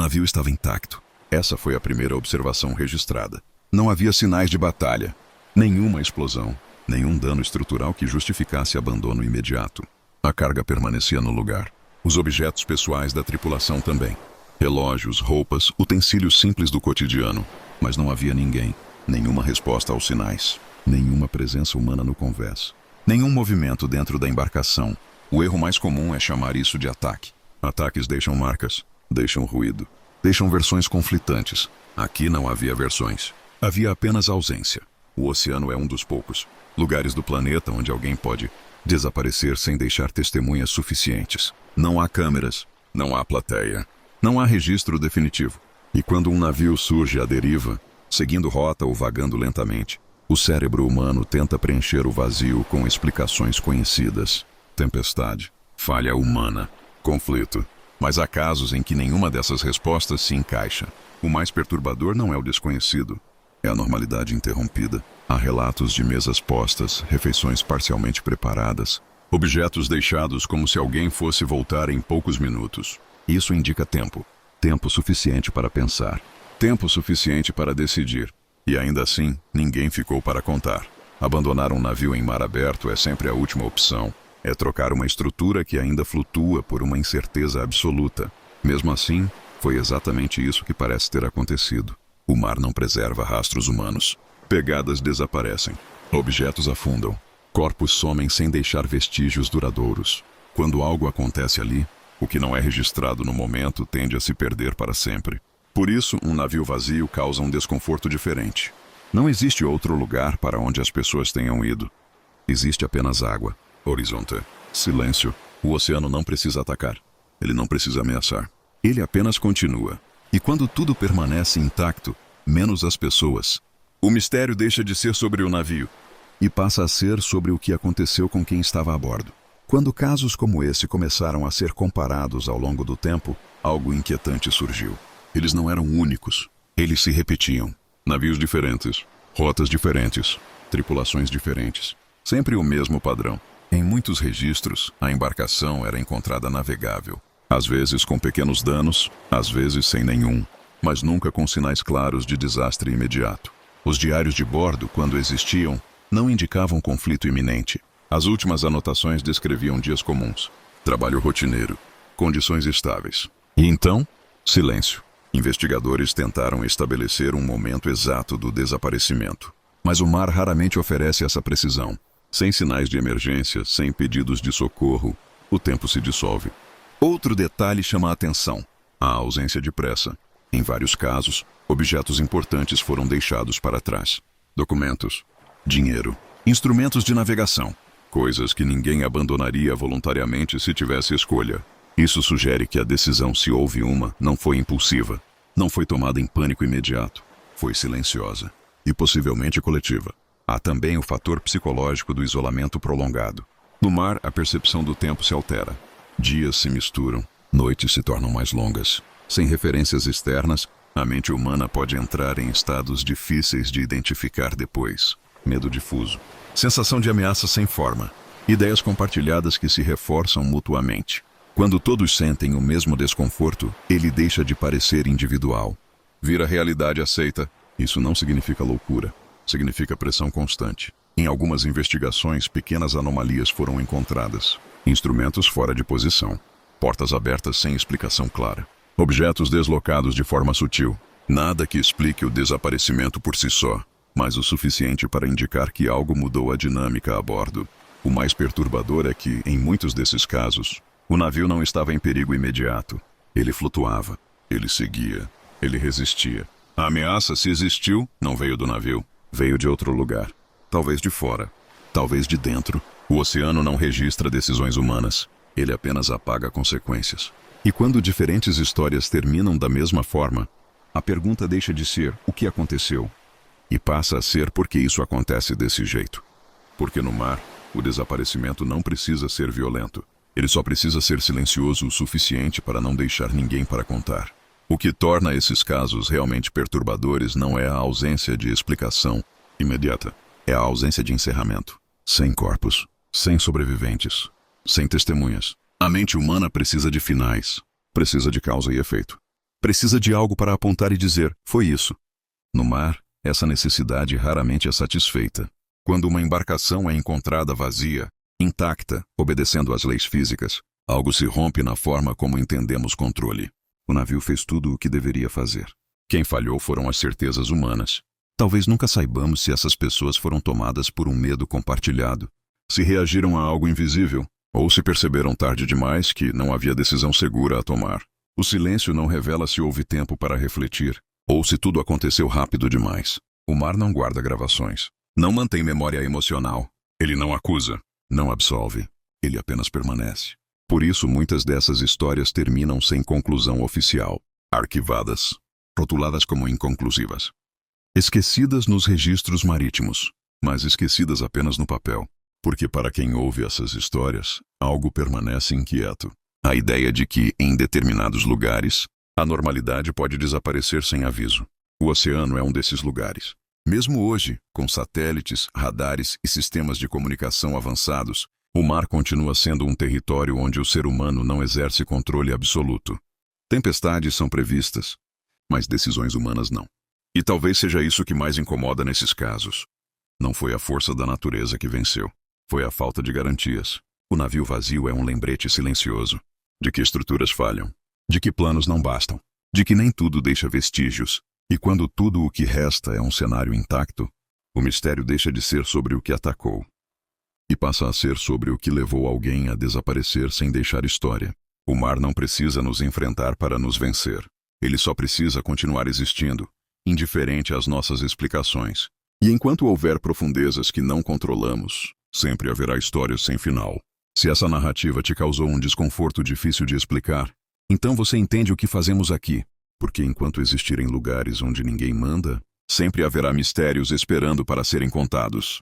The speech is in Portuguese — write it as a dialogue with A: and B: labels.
A: navio estava intacto. Essa foi a primeira observação registrada. Não havia sinais de batalha, nenhuma explosão, nenhum dano estrutural que justificasse abandono imediato. A carga permanecia no lugar. Os objetos pessoais da tripulação também. Relógios, roupas, utensílios simples do cotidiano. Mas não havia ninguém, nenhuma resposta aos sinais, nenhuma presença humana no convés, nenhum movimento dentro da embarcação. O erro mais comum é chamar isso de ataque. Ataques deixam marcas, deixam ruído, deixam versões conflitantes. Aqui não havia versões. Havia apenas ausência. O oceano é um dos poucos lugares do planeta onde alguém pode desaparecer sem deixar testemunhas suficientes. Não há câmeras, não há plateia, não há registro definitivo. E quando um navio surge à deriva, seguindo rota ou vagando lentamente, o cérebro humano tenta preencher o vazio com explicações conhecidas. Tempestade, falha humana, conflito. Mas há casos em que nenhuma dessas respostas se encaixa. O mais perturbador não é o desconhecido, é a normalidade interrompida. Há relatos de mesas postas, refeições parcialmente preparadas, objetos deixados como se alguém fosse voltar em poucos minutos. Isso indica tempo. Tempo suficiente para pensar. Tempo suficiente para decidir. E ainda assim, ninguém ficou para contar. Abandonar um navio em mar aberto é sempre a última opção. É trocar uma estrutura que ainda flutua por uma incerteza absoluta. Mesmo assim, foi exatamente isso que parece ter acontecido. O mar não preserva rastros humanos. Pegadas desaparecem. Objetos afundam. Corpos somem sem deixar vestígios duradouros. Quando algo acontece ali, o que não é registrado no momento tende a se perder para sempre. Por isso, um navio vazio causa um desconforto diferente. Não existe outro lugar para onde as pessoas tenham ido. Existe apenas água, horizonte, silêncio. O oceano não precisa atacar. Ele não precisa ameaçar. Ele apenas continua. E quando tudo permanece intacto, menos as pessoas, o mistério deixa de ser sobre o navio e passa a ser sobre o que aconteceu com quem estava a bordo. Quando casos como esse começaram a ser comparados ao longo do tempo, algo inquietante surgiu. Eles não eram únicos. Eles se repetiam. Navios diferentes, rotas diferentes, tripulações diferentes. Sempre o mesmo padrão. Em muitos registros, a embarcação era encontrada navegável. Às vezes com pequenos danos, às vezes sem nenhum, mas nunca com sinais claros de desastre imediato. Os diários de bordo, quando existiam, não indicavam conflito iminente. As últimas anotações descreviam dias comuns, trabalho rotineiro, condições estáveis. E então, silêncio. Investigadores tentaram estabelecer um momento exato do desaparecimento. Mas o mar raramente oferece essa precisão. Sem sinais de emergência, sem pedidos de socorro, o tempo se dissolve. Outro detalhe chama a atenção: a ausência de pressa. Em vários casos, objetos importantes foram deixados para trás. Documentos, dinheiro, instrumentos de navegação. Coisas que ninguém abandonaria voluntariamente se tivesse escolha. Isso sugere que a decisão, se houve uma, não foi impulsiva. Não foi tomada em pânico imediato. Foi silenciosa. E possivelmente coletiva. Há também o fator psicológico do isolamento prolongado. No mar, a percepção do tempo se altera. Dias se misturam, noites se tornam mais longas. Sem referências externas, a mente humana pode entrar em estados difíceis de identificar depois. Medo difuso. Sensação de ameaça sem forma. Ideias compartilhadas que se reforçam mutuamente. Quando todos sentem o mesmo desconforto, ele deixa de parecer individual. Vira realidade aceita. Isso não significa loucura. Significa pressão constante. Em algumas investigações, pequenas anomalias foram encontradas. Instrumentos fora de posição. Portas abertas sem explicação clara. Objetos deslocados de forma sutil. Nada que explique o desaparecimento por si só, mas o suficiente para indicar que algo mudou a dinâmica a bordo. O mais perturbador é que, em muitos desses casos, o navio não estava em perigo imediato. Ele flutuava. Ele seguia. Ele resistia. A ameaça, se existiu, não veio do navio. Veio de outro lugar. Talvez de fora. Talvez de dentro. O oceano não registra decisões humanas. Ele apenas apaga consequências. E quando diferentes histórias terminam da mesma forma, a pergunta deixa de ser o que aconteceu e passa a ser por que isso acontece desse jeito. Porque no mar, o desaparecimento não precisa ser violento. Ele só precisa ser silencioso o suficiente para não deixar ninguém para contar. O que torna esses casos realmente perturbadores não é a ausência de explicação imediata. É a ausência de encerramento. Sem corpos, sem sobreviventes, sem testemunhas. A mente humana precisa de finais, precisa de causa e efeito. Precisa de algo para apontar e dizer, foi isso. No mar, essa necessidade raramente é satisfeita. Quando uma embarcação é encontrada vazia, intacta, obedecendo às leis físicas, algo se rompe na forma como entendemos controle. O navio fez tudo o que deveria fazer. Quem falhou foram as certezas humanas. Talvez nunca saibamos se essas pessoas foram tomadas por um medo compartilhado, se reagiram a algo invisível, ou se perceberam tarde demais que não havia decisão segura a tomar. O silêncio não revela se houve tempo para refletir, ou se tudo aconteceu rápido demais. O mar não guarda gravações. Não mantém memória emocional. Ele não acusa, não absolve. Ele apenas permanece. Por isso, muitas dessas histórias terminam sem conclusão oficial, arquivadas, rotuladas como inconclusivas. Esquecidas nos registros marítimos, mas esquecidas apenas no papel. Porque para quem ouve essas histórias, algo permanece inquieto. A ideia de que, em determinados lugares, a normalidade pode desaparecer sem aviso. O oceano é um desses lugares. Mesmo hoje, com satélites, radares e sistemas de comunicação avançados, o mar continua sendo um território onde o ser humano não exerce controle absoluto. Tempestades são previstas, mas decisões humanas não. E talvez seja isso que mais incomoda nesses casos. Não foi a força da natureza que venceu. Foi a falta de garantias. O navio vazio é um lembrete silencioso de que estruturas falham, de que planos não bastam, de que nem tudo deixa vestígios. E quando tudo o que resta é um cenário intacto, o mistério deixa de ser sobre o que atacou e passa a ser sobre o que levou alguém a desaparecer sem deixar história. O mar não precisa nos enfrentar para nos vencer. Ele só precisa continuar existindo, indiferente às nossas explicações. E enquanto houver profundezas que não controlamos, sempre haverá histórias sem final. Se essa narrativa te causou um desconforto difícil de explicar, então você entende o que fazemos aqui. Porque enquanto existirem lugares onde ninguém manda, sempre haverá mistérios esperando para serem contados.